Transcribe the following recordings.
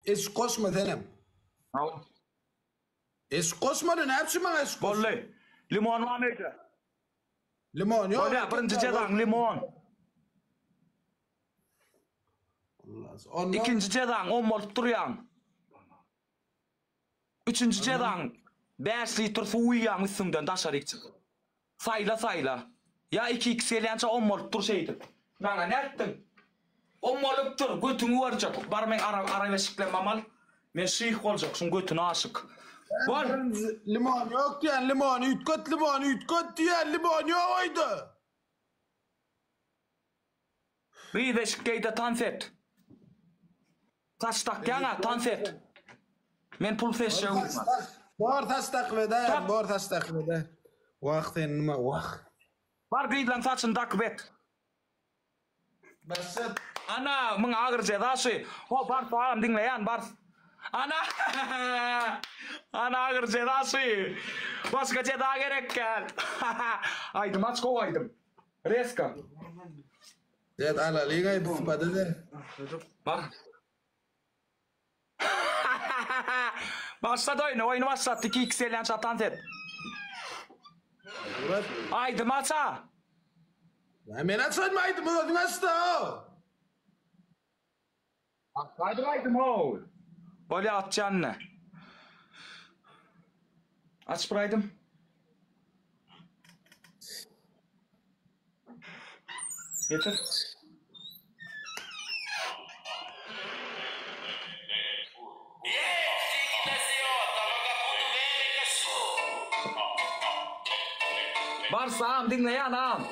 Es koşma tenem. Es koşmadın hepsi bana es koş. Bolley. Limon var mıydı? Limon yok. Öyle birinci cezan limon. İkinci cezan 10 bolup duruyan. Üçüncü cezan 5 litre su uyuyan üstünden dışarı çık. Sayla. Ya 2x gelence 10 bolup dur şeydi. Bana ne ettin? 10 bolup dur. Götünü varacak. Bar men ara beşiklen mamal. Men şeyh olacak. Şun götünü aşık. Bol. Limon yok diyen limon. Ütkot diyen limon yok oydu. Bir beşikkeyde tanset. Taştak yana tanset. Men pul feşe uyma. Bor taştak veder. Vaktin nima vaq. Var gıylan saçın dakbet. Basat. Ana mıng ağır cezası. O bar sağlam dinleyen bar. Ana ağır cezası. Başka ceza gerek gel. Aydım aç kovaydım. Reska. Zed ala liga pada de. Bak. Başladı oyunu başlattı. 2x elden çatan zed. Aydım aça. Men açmaydım o nasıl? Aydım o. Böyle atacaksın ne? Aç buraydım. Getir. Bar sağım dinle ya nam.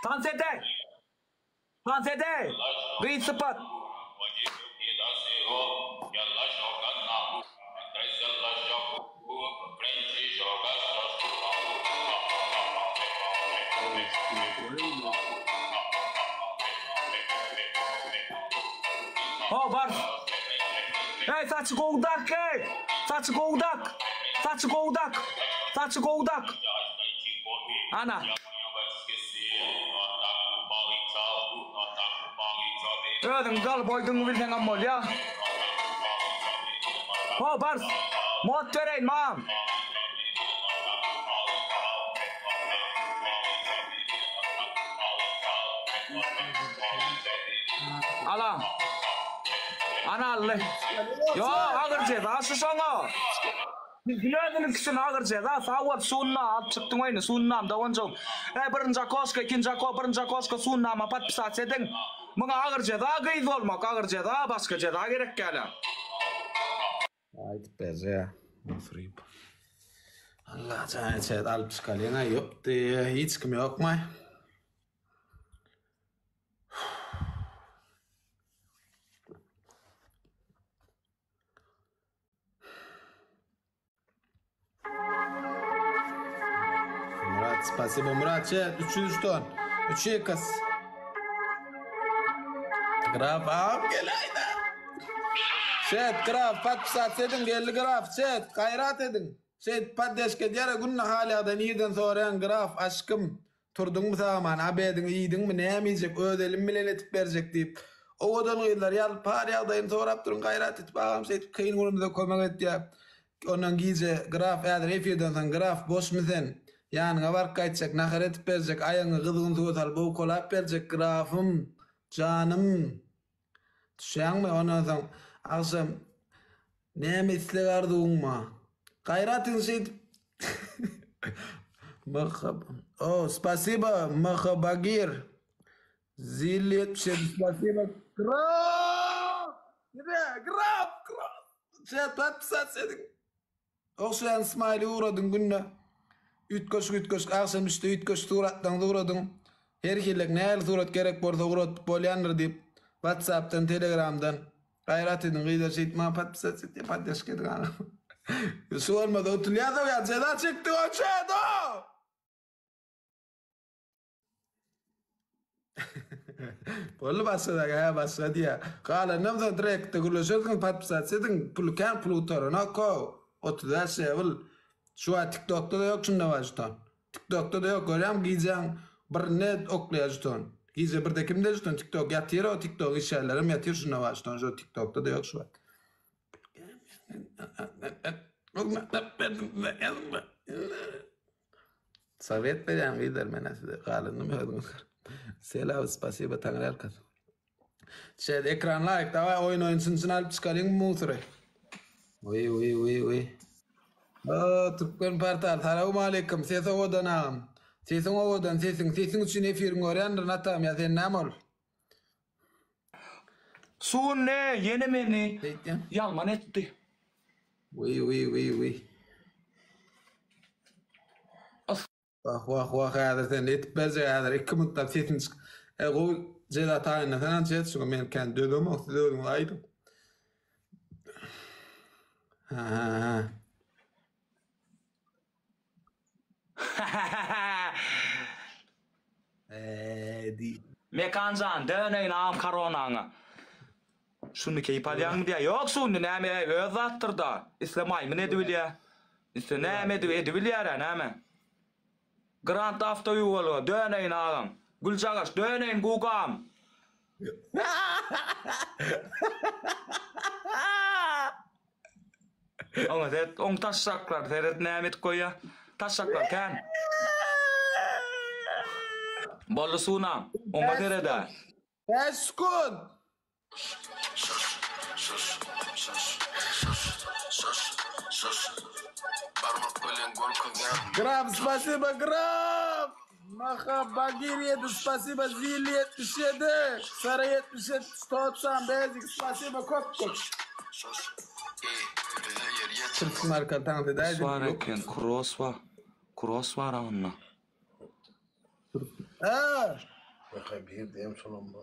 Tansete. Bir sıpat. Oh bar. Hey saçı kovdak hey. Saçı kovdak. Ana. Ödün gal boydun bilden ammol ya. Oh bar. Mod töreyin mam. Ala. Ana Allah. Yo ağır ceza şu sana. Biliyordun ki sen ağır ceza sağvat sunna at çıktın oyunu sunnam da oncum. Birinci koşka ikinci koşka sunnama pat pisat edin. Bana ağır ceza gıyız olmak ağır ceza başka ceza gerek gele. Haydi beze ya. Frip. Allah canı çet alıp çıkalına yok diye hiç kim yok mu? Murat, спасибо, Murat. Çet, 300 ton. 3 kız. Graf ağam gel ayda. Çet, graf, pat pisat edin, geldi graf. Çet, gayrat edin. Çet, pat deşke diyara günna haladan iyiden sorayan graf, aşkım. Turdun mu zaman, abedin iyiydin mi, ne yemeyecek, ödelim mi etip verecek deyip. O odan uydular, yal par yaldayın sorap durun, gayrat et, bağım seyit, kıyın kurumda koymak et ya. Ondan giyce, graf, eğer efiyeden sen, graf, boş mu sen? Yanına var kaçacak, nakar etip verecek, ayağını gıdığın tuğutal, bu kolap verecek, grafım, canım. Düşen mi ondan sonra, akşam, ne misli garduğun mu? Gayratın seyit, Oh, спасибо, Махабагир. Зилет, спасибо. Graf! Graf! Çet, pat pisat sedin. Okşayan smiley uğradın günne. Ütköş, akşam üstü ütköş surattan uğradın. Her kirlik neyel surat gerek borsa uğrat bolyanır deyip WhatsApp'tan, Telegram'dan gayrat edin, gıyda şeyt, ma pat pisat sedin, pat yaşkedin anam. Şu olmadı, otul yazı ya, ceza çekti o çet o! Bollu başladı ya, başladı ya. Kala namdan direkt gülüşürdün pat pisat sedin, pulu kan pulu utarına ko. Otul da şey ol. Şu an TikTok'ta da yok şunda var jutan. TikTok'ta da yok görüyorum giyeceğim bir net oklayacağım. Gize birde kimde üstün TikTok yatır o TikTok işlerim yatır şuna baştan şu TikTok'ta da yok şu. Совет берем, видер меня сюда. Kalınım öldüm. Selam, спасибо, Tanrı arkası. Ekran like, davay oyun oyunsun alıp çıkarayım musre. Uy. Türkmen Portal, selamun aleyküm. Sesin odanağım. Sesin odan, sesin için efirin oryandır natam ya sen namol. Suun ne? Yeni meni. Deyken. Yalman etti. Uy. Vah hadi sen etip berce hadi. İki mutlak sesin çık. O ceda tayına falan ses çünkü ben kendi dödüm o dödüm aydım. Ha. Di. Mekanzan döneyin ağam karonağına. Şunu keyip alyan mı diye. Yok şunu neme öz attır da. İslamay mı ne diyor? İşte neme diyor ya neme. Grand After You oluyor. Döneyin ağam. Gülcağız döneyin gugam. Ama det on taşaklar. Seret nemet koya. Taşaklar kan. Bollu sunam. On baterede. Eskut. Граф, спасибо, граф! Маха Багирьеду, спасибо, Зил 77, Сара 77, 190, Безик, спасибо, Коткот. Türk marka tanıdı da. Var eken cross var onunla. Bakay bir diyeyim sonunda.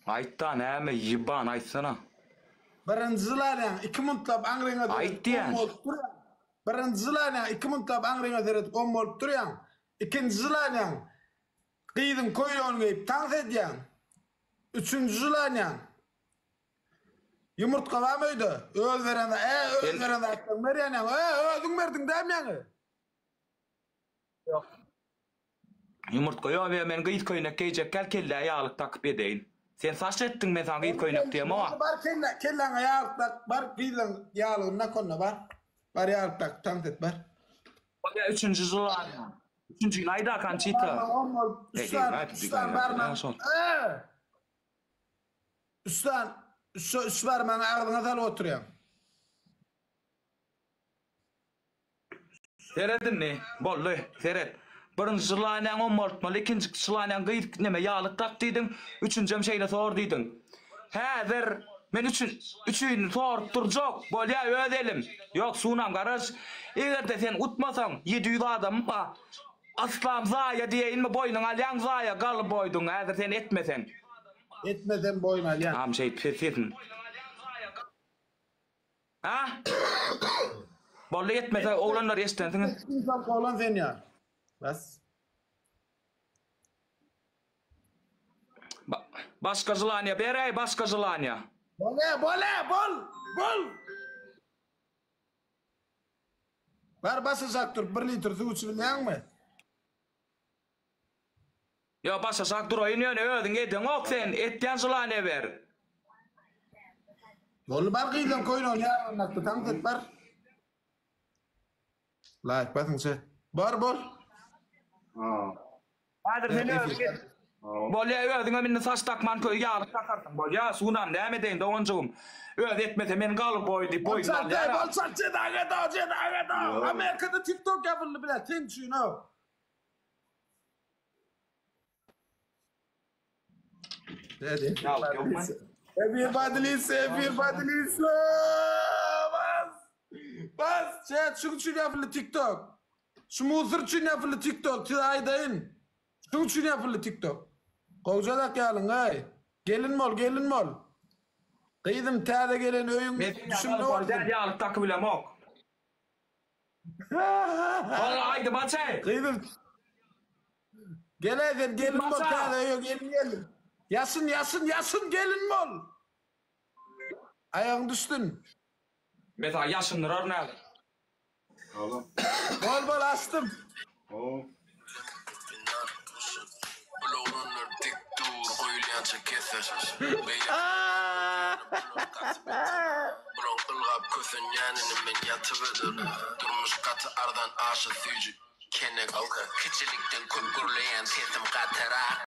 Aytta neme yiban aytsana. Birincilerden iki mutlap angrına Aytti yani. Birincilerden iki mutlap angrına deret olmup duruyan. İkincilerden kıydın koyuyorsun geyip tanıt ediyen. Üçüncülerden yumurtka var mıydı? Öz verende, öz verende attın veriyen yani. Özün verdin değil mi yani? Yok. Yumurtka yok ve men gıyit koyunak geyecek kelle ayağlık takip edeyim. Sen saç ettin men sana gıyit koyunak diyem ama. Bar kellen ayağlık tak, bar gıylan yağlığına konna bar. Bar ayağlık tak, tanıt et bar. O da üçüncü zılar. Üçüncü gün ayda kan çita. Üstan barman. Üst barman ağzına dal oturuyor. Seyredin ne? Bollu seyret. Birinci zılayan on mortmalı, ikinci zılayan gıyit neme yağlık tak deydin. Üçüncü şeyle sor deydin. Ver. Men üçüncü sor duracak. Bolya ödelim. Yok sunam garaj. Eğer de sen utmasan 700 adam mı? Aslam zaya diye inme boynun alyan zaya gal boydun. Eğer sen etmesen. Etmeden boyun alyan. Am şey sesin. Ha? Bollu etmesen oğlanlar estensin. İnsan oğlan sen ya. Bas. Başka zılanya berey başka zılanya. Bol. Var basacak dur 1 litre su içilen mi? Ya başa sak dur oynuyor ne ödün edin ok sen etten zılanya ver. Bol bar kıyıdan koyun on ya nakta tanıt et bar. Like basın şey. Bar bol. Hadi seni ödün. Bolya ödün minne saç takman köy yağlık takarsın. Bolya sunan devam edeyim de oncuğum. Öd etmese men gal boydu boyundan yara. Bol saç ceda. Amerika'da TikTok yapıldı bile. Think you know. Everybody listen. Bas. Şu için yapıldı TikTok. Smooth'ır için yapıldı TikTok. Tidaydayın. Şu için yapıldı TikTok. Kovcalak yalın ay. Gelin mol. Kıydım tade gelen öyün düşündü oldu. Yağlık takı bile mok. Valla haydi maçay. Kıydım. Gelin mol tade öyün gelin. Yasın gelin mol. Ayağın düştün. Mesela yaşındır nerede? Oğlum. Bol astım. Oo. Bulunur dik dur koyulyança keser. Bulun ılgap kösün yanını men yatıvıdır. Durmuş katı ardan aşı sücü. Kenek kiçilikten köp gürleyen sesim katara.